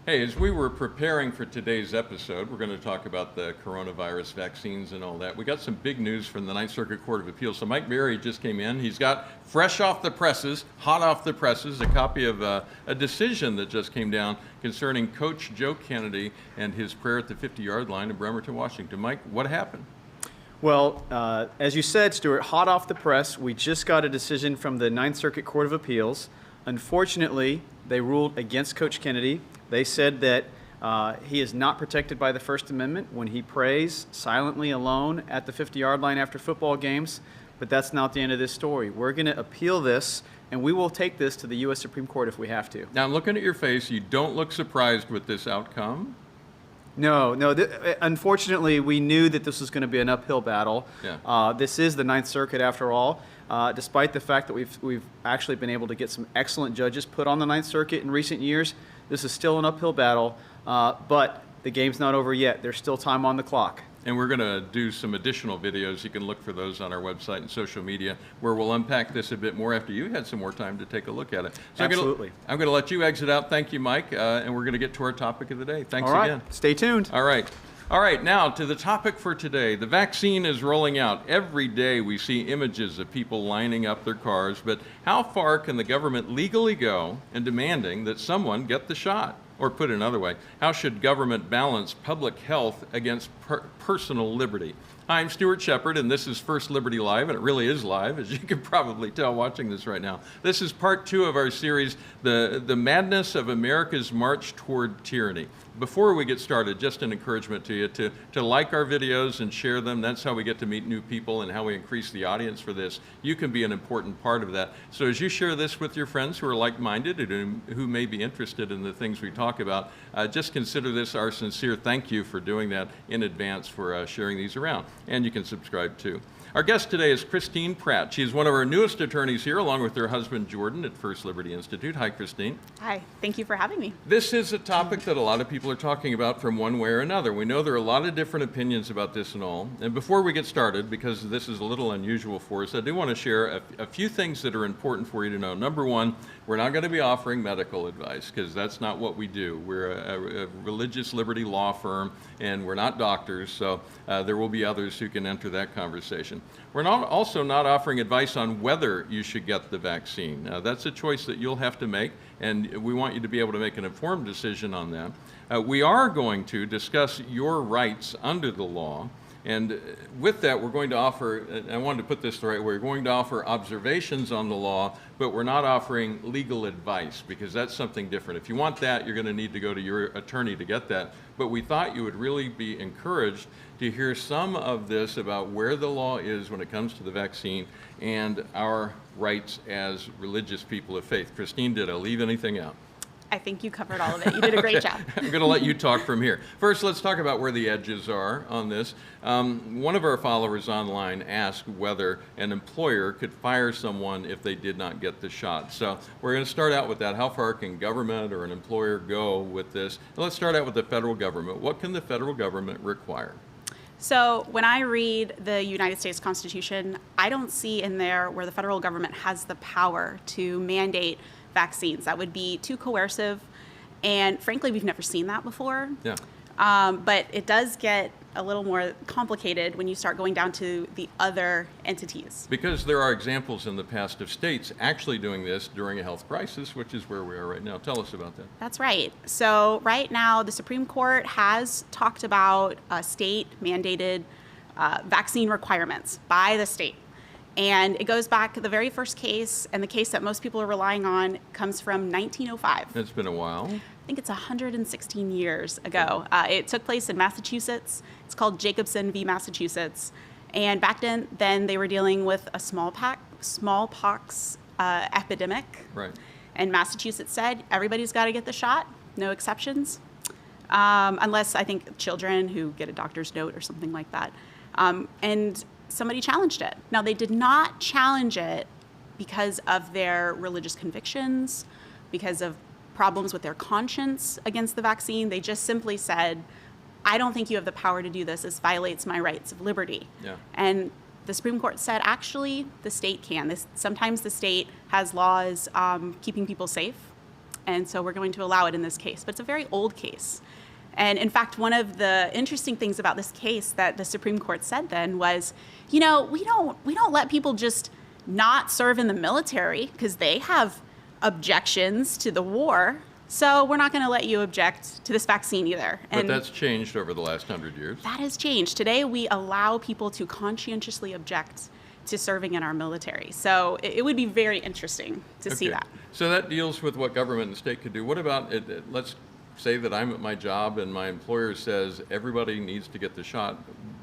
Hey, as we were preparing for today's episode, we're going to talk about the coronavirus vaccines and all that. We got some big news from the Ninth Circuit Court of Appeals. So Mike Berry just came in. He's got fresh off the presses, hot off the presses, a copy of a decision that just came down concerning Coach Joe Kennedy and his prayer at the 50-yard line in Bremerton, Washington. Mike, what happened? Well, as you said, Stuart, hot off the press, we just got a decision from the Ninth Circuit Court of Appeals. Unfortunately, they ruled against Coach Kennedy. They said that he is not protected by the First Amendment when he prays silently alone at the 50-yard line after football games, but that's not the end of this story. We're going to appeal this, and we will take this to the U.S. Supreme Court if we have to. Now, looking at your face, you don't look surprised with this outcome. No. Unfortunately, we knew that this was going to be an uphill battle. Yeah. This is the Ninth Circuit, after all. Despite the fact that we've actually been able to get some excellent judges put on the Ninth Circuit in recent years, this is still an uphill battle. But the game's not over yet. There's still time on the clock. And we're going to do some additional videos. You can look for those on our website and social media, where we'll unpack this a bit more after you had some more time to take a look at it. So Absolutely. I'm going to let you exit out. Thank you, Mike. And we're going to get to our topic of the day. Thanks All right. again. Stay tuned. All right, now to the topic for today. The vaccine is rolling out. Every day we see images of people lining up their cars, but how far can the government legally go in demanding that someone get the shot? Or put another way, how should government balance public health against personal liberty? Hi, I'm Stuart Shepard, and this is First Liberty Live, and it really is live, as you can probably tell watching this right now. This is part 2 of our series, The Madness of America's March Toward Tyranny. Before we get started, just an encouragement to you to like our videos and share them. That's how we get to meet new people and how we increase the audience for this. You can be an important part of that. So as you share this with your friends who are like-minded and who may be interested in the things we talk about, just consider this our sincere thank you for doing that in advance for sharing these around. And you can subscribe too. Our guest today is Christine Pratt. She is one of our newest attorneys here, along with her husband Jordan at First Liberty Institute. Hi, Christine. Hi, thank you for having me. This is a topic that a lot of people are talking about from one way or another. We know there are a lot of different opinions about this and all. And before we get started, because this is a little unusual for us, I do want to share a few things that are important for you to know. Number one, we're not going to be offering medical advice, because that's not what we do. We're a religious liberty law firm, and we're not doctors, so there will be others who can enter that conversation. We're also not offering advice on whether you should get the vaccine. That's a choice that you'll have to make, and we want you to be able to make an informed decision on that. We are going to discuss your rights under the law, and with that, we're going to offer, and I wanted to put this the right way, we're going to offer observations on the law, but we're not offering legal advice, because that's something different. If you want that, you're going to need to go to your attorney to get that. But we thought you would really be encouraged to hear some of this about where the law is when it comes to the vaccine and our rights as religious people of faith. Christine, did I leave anything out? I think you covered all of it. You did a great job. I'm going to let you talk from here. First, let's talk about where the edges are on this. One of our followers online asked whether an employer could fire someone if they did not get the shot. So we're going to start out with that. How far can government or an employer go with this? And let's start out with the federal government. What can the federal government require? So when I read the United States Constitution, I don't see in there where the federal government has the power to mandate vaccines. That would be too coercive, and frankly, we've never seen that before. Yeah. But it does get a little more complicated when you start going down to the other entities. Because there are examples in the past of states actually doing this during a health crisis, which is where we are right now. Tell us about that. That's right. So right now, the Supreme Court has talked about state-mandated vaccine requirements by the state. And it goes back, the very first case, and the case that most people are relying on, comes from 1905. It's been a while. I think it's 116 years ago. It took place in Massachusetts. It's called Jacobson v. Massachusetts. And back then they were dealing with a smallpox epidemic. Right. And Massachusetts said, everybody's got to get the shot, no exceptions, unless, I think, children who get a doctor's note or something like that. And somebody challenged it. Now, they did not challenge it because of their religious convictions, because of problems with their conscience against the vaccine. They just simply said, I don't think you have the power to do this. This violates my rights of liberty. Yeah. And the Supreme Court said, actually, the state can. Sometimes the state has laws keeping people safe, And so we're going to allow it in this case. But it's a very old case. And in fact, one of the interesting things about this case that the Supreme Court said then was, we don't let people just not serve in the military because they have objections to the war. So we're not going to let you object to this vaccine either. But that's changed over the last 100 years. That has changed. Today, we allow people to conscientiously object to serving in our military. So it would be very interesting to see that. So that deals with what government and state could do. What about, let's say that I'm at my job and my employer says everybody needs to get the shot.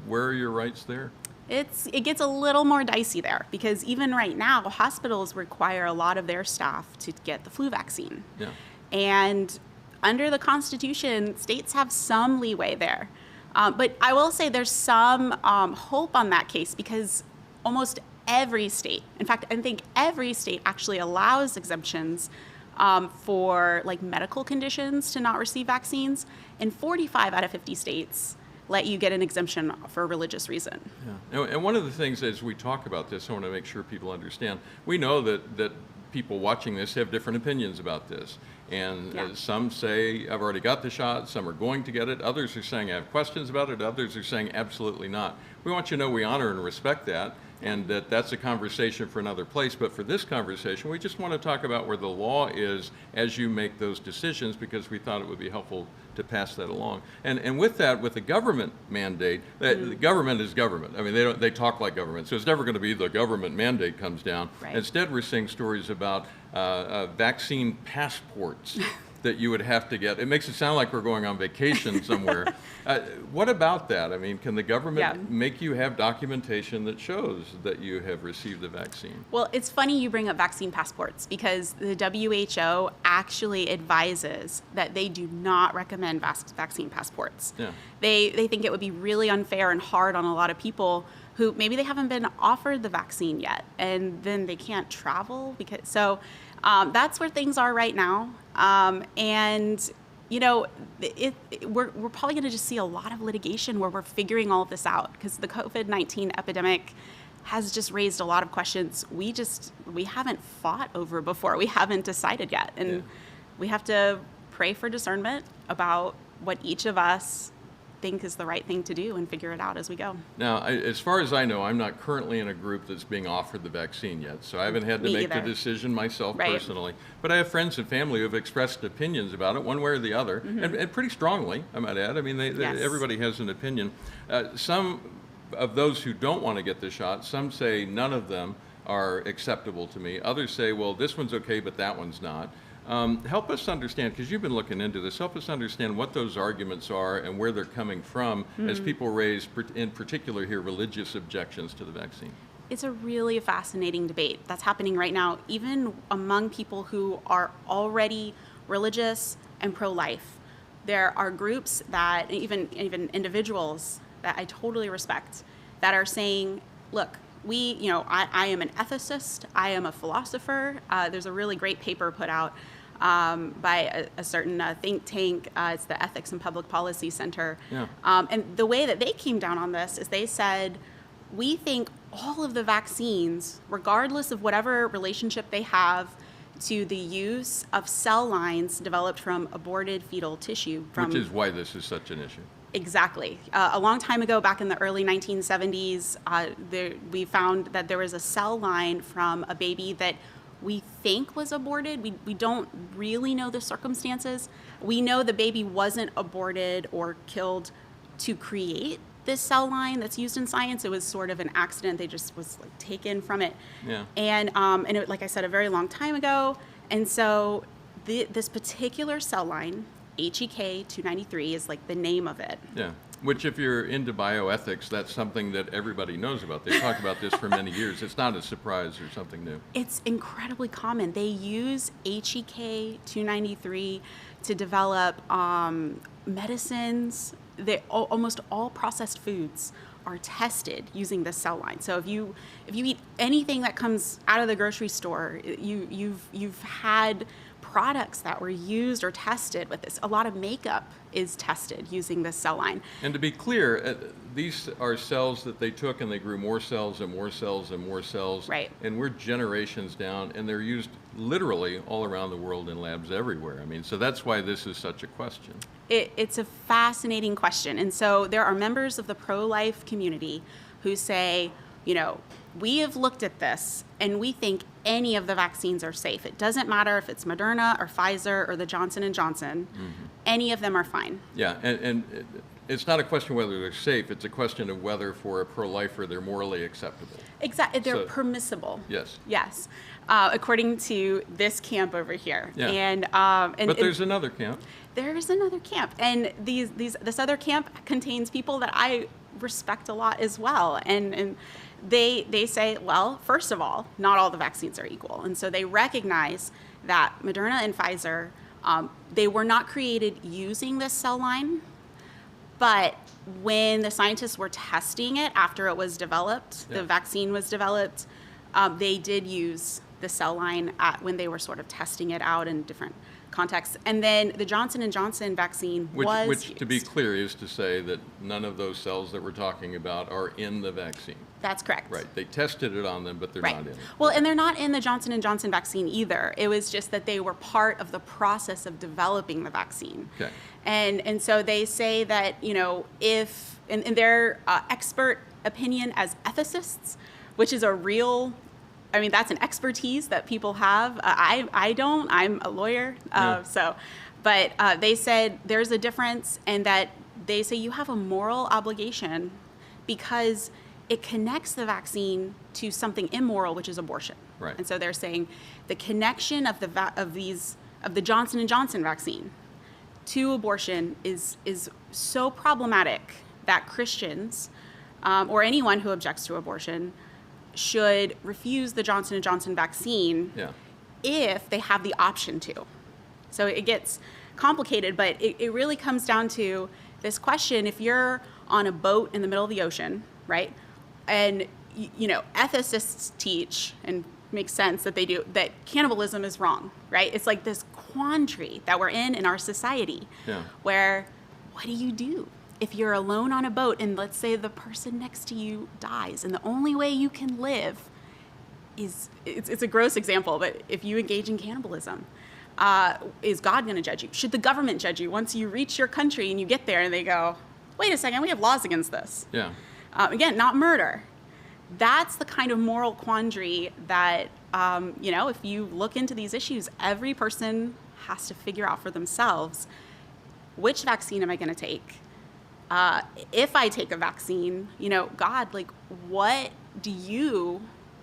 Where are your rights there? It gets a little more dicey there because even right now, hospitals require a lot of their staff to get the flu vaccine. Yeah. And under the Constitution, states have some leeway there. But I will say there's some hope on that case because almost every state, in fact, I think every state actually allows exemptions for like medical conditions to not receive vaccines. And 45 out of 50 states let you get an exemption for a religious reason. Yeah. And one of the things as we talk about this, I want to make sure people understand, we know that people watching this have different opinions about this. And some say, I've already got the shot, some are going to get it, others are saying I have questions about it, others are saying absolutely not. We want you to know we honor and respect that, and that's a conversation for another place. But for this conversation, we just want to talk about where the law is as you make those decisions, because we thought it would be helpful to pass that along. And with that, with the government mandate, the government is government. I mean, they talk like government, so it's never going to be the government mandate comes down. Right. Instead, we're seeing stories about vaccine passports that you would have to get. It makes it sound like we're going on vacation somewhere. What about that? I mean, can the government make you have documentation that shows that you have received the vaccine? Well, it's funny you bring up vaccine passports because the WHO actually advises that they do not recommend vaccine passports. Yeah. They think it would be really unfair and hard on a lot of people who maybe they haven't been offered the vaccine yet, and then they can't travel because that's where things are right now. And we're probably going to just see a lot of litigation where we're figuring all of this out because the COVID-19 epidemic has just raised a lot of questions we haven't fought over before. We haven't decided yet, and we have to pray for discernment about what each of us think is the right thing to do and figure it out as we go. Now, as far as I know, I'm not currently in a group that's being offered the vaccine yet, so I haven't had to make the decision myself personally. But I have friends and family who have expressed opinions about it, one way or the other, and pretty strongly, I might add. I mean, everybody has an opinion. Some of those who don't want to get the shot, some say none of them are acceptable to me. Others say, well, this one's okay, but that one's not. Help us understand, because you've been looking into this, help us understand what those arguments are and where they're coming from as people raise, in particular here, religious objections to the vaccine. It's a really fascinating debate that's happening right now, even among people who are already religious and pro-life. There are groups that, even individuals that I totally respect, that are saying, look, I am an ethicist, I am a philosopher. There's a really great paper put out by a certain think tank. It's the Ethics and Public Policy Center. Yeah. And the way that they came down on this is they said, we think all of the vaccines, regardless of whatever relationship they have to the use of cell lines developed from aborted fetal tissue. Which is why this is such an issue. Exactly. A long time ago, back in the early 1970s, we found that there was a cell line from a baby that we think was aborted. We don't really know the circumstances. We know the baby wasn't aborted or killed to create this cell line that's used in science. It was sort of an accident. They just was taken from it. Yeah. And it, like I said, a very long time ago. And so this particular cell line, HEK 293 is the name of it. Yeah, which if you're into bioethics, that's something that everybody knows about. They've talked about this for many years. It's not a surprise or something new. It's incredibly common. They use HEK 293 to develop medicines. Almost all processed foods are tested using this cell line. So if you eat anything that comes out of the grocery store, you've had products that were used or tested with this. A lot of makeup is tested using this cell line. And to be clear, these are cells that they took and they grew more cells and more cells and more cells. Right. And we're generations down, and they're used literally all around the world in labs everywhere. I mean, so that's why this is such a question. It's a fascinating question. And so there are members of the pro-life community who say, you know, we have looked at this and we think any of the vaccines are safe. It doesn't matter if it's Moderna or Pfizer or the Johnson & Johnson. Any of them are fine. Yeah, and it's not a question whether they're safe, it's a question of whether for a pro-lifer they're morally acceptable. Exactly, they're So- permissible. Yes. Yes, according to this camp over here. Yeah. And But there's another camp. There's another camp, and this other camp contains people that I respect a lot as well, and they say, well, first of all, not all the vaccines are equal, and so they recognize that Moderna and Pfizer, they were not created using this cell line, but when the scientists were testing it after it was developed, Yeah. the vaccine was developed, they did use the cell line when they were sort of testing it out in different contexts. And then the Johnson & Johnson vaccine was Which to be used. clear, is to say that none of those cells that we're talking about are in the vaccine. That's correct. Right, they tested it on them, but they're Right. not in it. Well, and they're not in the Johnson & Johnson vaccine either. It was just that they were part of the process of developing the vaccine. Okay. And so they say that, you know, if, in their expert opinion as ethicists, which is a real, I mean, that's an expertise that people have. I don't, I'm a lawyer. But they said there's a difference, and that they say you have a moral obligation because it connects the vaccine to something immoral, which is abortion. Right. And so they're saying the connection of the Johnson & Johnson vaccine to abortion is so problematic that Christians or anyone who objects to abortion should refuse the Johnson & Johnson vaccine Yeah. if they have the option to. So it gets complicated, but it really comes down to this question: if you're on a boat in the middle of the ocean, right, and you know, ethicists teach, and makes sense that they do, that cannibalism is wrong, right? It's like this quandary that we're in our society, Yeah. where what do you do if you're alone on a boat and let's say the person next to you dies, and the only way you can live is, it's a gross example, but if you engage in cannibalism, is God going to judge you? Should the government judge you once you reach your country and you get there and they go, wait a second, we have laws against this? Yeah. Again, not murder. That's the kind of moral quandary that, you know, if you look into these issues, every person has to figure out for themselves, which vaccine am I going to take? If I take a vaccine, you know, God, like, what do you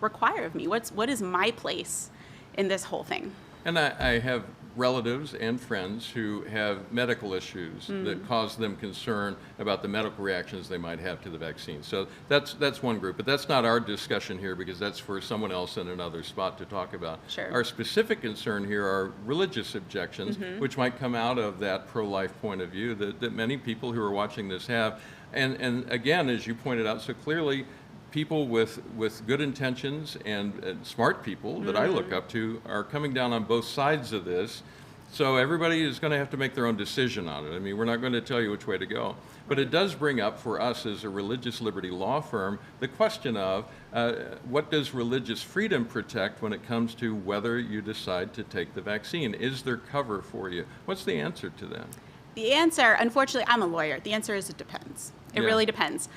require of me? What is my place in this whole thing? And I have relatives and friends who have medical issues that cause them concern about the medical reactions they might have to the vaccine. So that's one group, but that's not our discussion here, because that's for someone else in another spot to talk about. Sure. Our specific concern here are religious objections, which might come out of that pro-life point of view that many people who are watching this have. And again, as you pointed out so clearly, people with good intentions and smart people that I look up to are coming down on both sides of this. So everybody is going to have to make their own decision on it. I mean, we're not going to tell you which way to go. But it does bring up for us as a religious liberty law firm the question of what does religious freedom protect when it comes to whether you decide to take the vaccine? Is there cover for you? What's the answer to that? The answer, unfortunately, I'm a lawyer. The answer is it depends. It Yeah. really depends.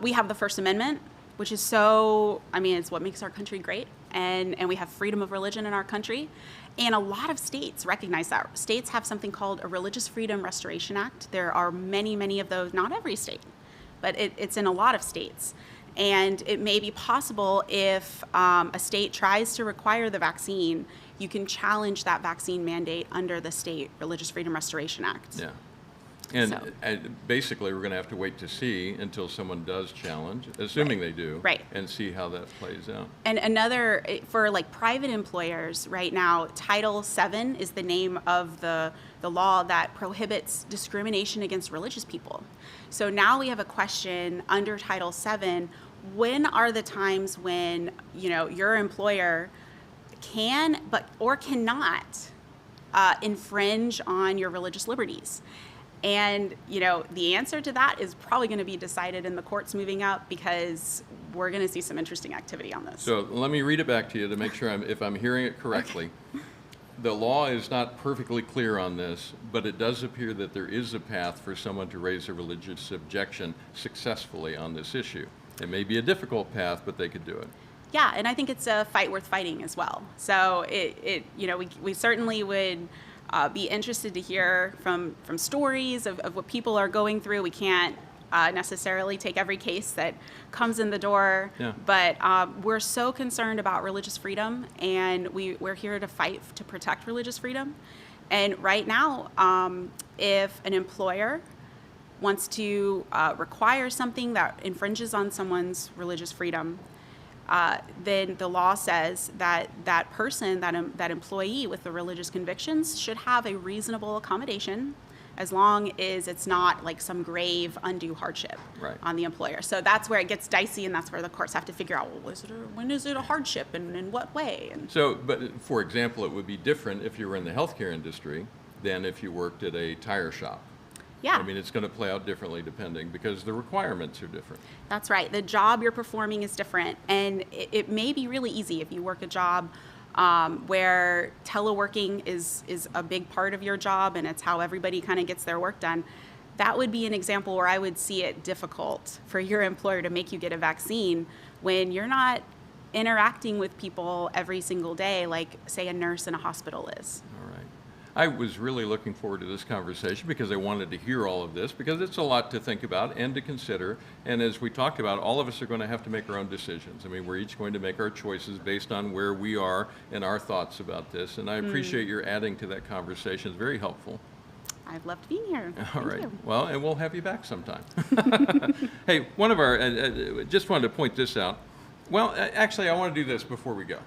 We have the First Amendment, which is so, I mean, it's what makes our country great. And we have freedom of religion in our country. And a lot of states recognize that. States have something called a Religious Freedom Restoration Act. There are many, many of those, not every state, but it's in a lot of states. And it may be possible if a state tries to require the vaccine, you can challenge that vaccine mandate under the state Religious Freedom Restoration Act. Yeah. And So- basically, we're going to have to wait to see until someone does challenge, assuming they do, Right. and see how that plays out. And another, for like private employers right now, Title VII is the name of the law that prohibits discrimination against religious people. So now we have a question under Title VII, when are the times when, you know, your employer can or cannot infringe on your religious liberties? And, the answer to that is probably going to be decided in the courts moving up, because we're going to see some interesting activity on this. So let me read it back to you to make sure if I'm hearing it correctly. Okay. The law is not perfectly clear on this, but it does appear that there is a path for someone to raise a religious objection successfully on this issue. It may be a difficult path, but they could do it. Yeah, and I think it's a fight worth fighting as well. So we certainly would be interested to hear from stories of what people are going through. We can't necessarily take every case that comes in the door, yeah. But we're so concerned about religious freedom, and we're here to fight to protect religious freedom. And right now, if an employer wants to require something that infringes on someone's religious freedom, then the law says that that person, that employee with the religious convictions, should have a reasonable accommodation, as long as it's not like some grave undue hardship on the employer. So that's where it gets dicey, and that's where the courts have to figure out, well, when is it a hardship, and in what way? And so, but for example, it would be different if you were in the healthcare industry than if you worked at a tire shop. Yeah. I mean, it's going to play out differently depending, because the requirements are different. That's right. The job you're performing is different, and it may be really easy if you work a job where teleworking is a big part of your job, and it's how everybody kind of gets their work done. That would be an example where I would see it difficult for your employer to make you get a vaccine when you're not interacting with people every single day, like, say, a nurse in a hospital is. All right. I was really looking forward to this conversation because I wanted to hear all of this, because it's a lot to think about and to consider. And as we talked about, all of us are going to have to make our own decisions. I mean, we're each going to make our choices based on where we are and our thoughts about this. And I appreciate your adding to that conversation. It's very helpful. I've loved being here. All right. Thank you. Well, and we'll have you back sometime. Hey, one of our, just wanted to point this out. Well, actually, I want to do this before we go,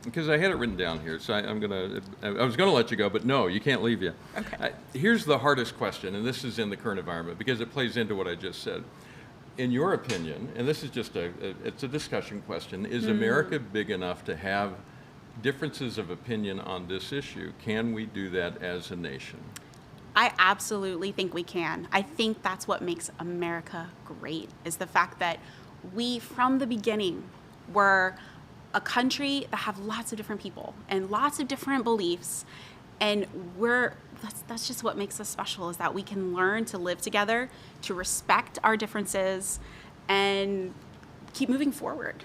because I had it written down here, so I was going to let you go, but no, you can't leave yet. Okay. Here's the hardest question, and this is in the current environment, because it plays into what I just said. In your opinion, and this is just it's a discussion question, is America big enough to have differences of opinion on this issue? Can we do that as a nation? I absolutely think we can. I think that's what makes America great, is the fact that we, from the beginning, were a country that have lots of different people and lots of different beliefs, and that's just what makes us special, is that we can learn to live together, to respect our differences, and keep moving forward.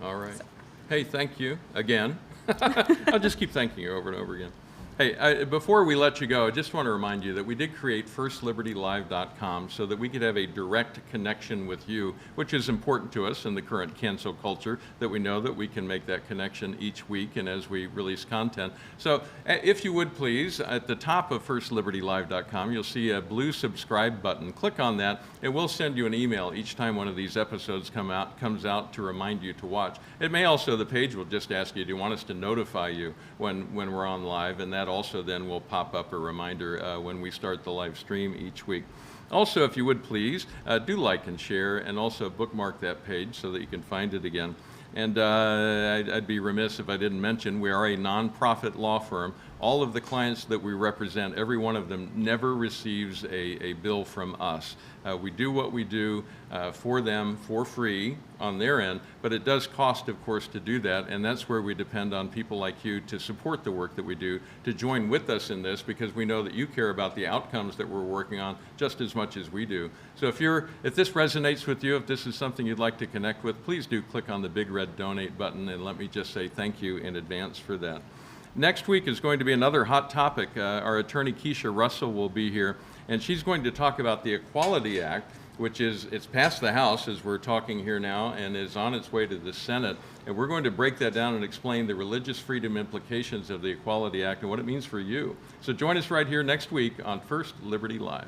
All right. Hey, thank you again. I'll just keep thanking you over and over again. Hey, before we let you go, I just want to remind you that we did create FirstLibertyLive.com so that we could have a direct connection with you, which is important to us in the current cancel culture, that we know that we can make that connection each week and as we release content. So if you would please, at the top of FirstLibertyLive.com, you'll see a blue subscribe button. Click on that, and we'll send you an email each time one of these episodes comes out to remind you to watch. It may also, the page will just ask you, do you want us to notify you when we're on live, and that also then will pop up a reminder when we start the live stream each week. Also, if you would please, do like and share, and also bookmark that page so that you can find it again. And I'd be remiss if I didn't mention we are a nonprofit law firm. All of the clients that we represent, every one of them never receives a bill from us. We do what we do for them for free on their end, but it does cost, of course, to do that, and that's where we depend on people like you to support the work that we do, to join with us in this, because we know that you care about the outcomes that we're working on just as much as we do. So if this resonates with you, if this is something you'd like to connect with, please do click on the big red donate button, and let me just say thank you in advance for that. Next week is going to be another hot topic. Our attorney Keisha Russell will be here, and she's going to talk about the Equality Act, which it's passed the House as we're talking here now, and is on its way to the Senate. And we're going to break that down and explain the religious freedom implications of the Equality Act and what it means for you. So join us right here next week on First Liberty Live.